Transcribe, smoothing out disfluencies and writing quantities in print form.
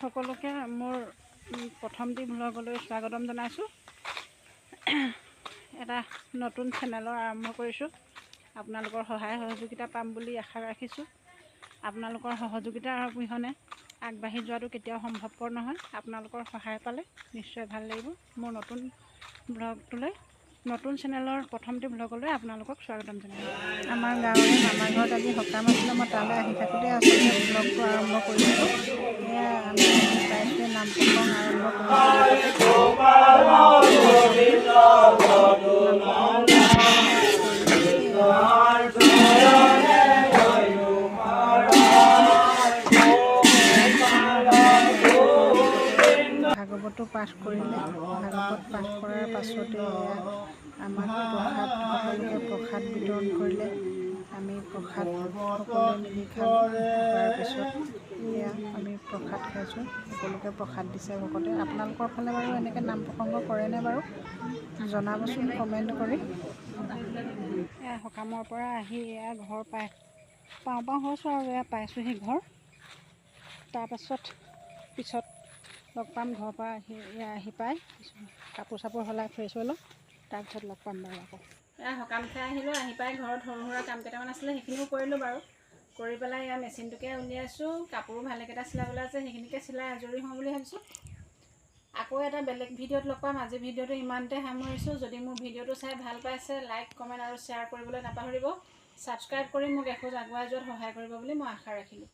সকলোকে মোৰ প্ৰথমটি ব্লগলৈ স্বাগতম জনাইছোঁ। এটা নতুন চেনেলৰ আৰম্ভ কৰিছোঁ। আপোনালোকৰ সহায় সহযোগিতা পাম বুলি আশা ৰাখিছোঁ। আপোনালোকৰ সহযোগিতাৰ অবিহনে আগবাঢ়ি যোৱাটো কেতিয়াও সম্ভৱপৰ নহয়। আপোনালোকৰ সহায় পালে নিশ্চয় ভাল লাগিব। মোৰ নতুন ব্লগটোলৈ, নতুন চেনেলৰ প্ৰথমটি ব্লগলৈ আপোনালোকক স্বাগতম জনাইছোঁ। আমাৰ গাঁৱৰে মামাৰ ঘৰত আজি সকাম আছিলে। মই তালৈ আহি থাকোঁতে আচলতে ব্লগটো আৰম্ভ কৰিছিলোঁ। এয়া আমি পাইছোঁ নাম প্ৰসংগ আৰম্ভ ভাগৱতো পাঠ কৰিলে। ভাগৱত পাঠ কৰাৰ পাছতে আমাক প্ৰসাদ, সকলোকে প্ৰসাদ বিতৰণ কৰিলে। আমি প্ৰসাদ সকলোৱে মিলি খালোঁ। খোৱাৰ পিছত এয়া আমি প্ৰসাদ খাইছোঁ। সকলোকে প্ৰসাদ দিছে ভকতে। আপোনালোকৰ ফালে বাৰু এনেকৈ নাম প্ৰসংগ কৰেনে বাৰু? জনাবচোন কমেণ্ট কৰি। এয়া সকামৰ পৰা আহি এয়া ঘৰ পাওঁ হৈছোঁ আৰু এয়া পাইছোঁহি ঘৰ। তাৰপাছত পিছত লগ পাম। ঘৰৰ পৰা আহি পাই কাপোৰ চাপোৰ সলাই ফ্ৰেছ হৈ লওঁ, তাৰপিছত লগ পাম বাৰু আকৌ। এয়া সকাম খাই আহিলোঁ। আহি পাই ঘৰত সৰু সুৰা কাম কেইটামান আছিলে, সেইখিনিও কৰিলোঁ বাৰু। কৰি পেলাই এয়া মেচিনটোকে উলিয়াইছোঁ। কাপোৰো ভালেকেইটা চিলাবলৈ আছে, সেইখিনিকে চিলাই আজৰি হওঁ বুলি ভাবিছোঁ। আকৌ এটা বেলেগ ভিডিঅ'ত লগ পাম। আজি ভিডিঅ'টো ইমানতে সামৰিছোঁ। যদি মোৰ ভিডিঅ'টো চাই ভাল পাইছে, লাইক, কমেণ্ট আৰু শ্বেয়াৰ কৰিবলৈ নাপাহৰিব। ছাবস্ক্ৰাইব কৰি মোক এখোজ আগুৱাই যোৱাত সহায় কৰিব বুলি মই আশা ৰাখিলোঁ।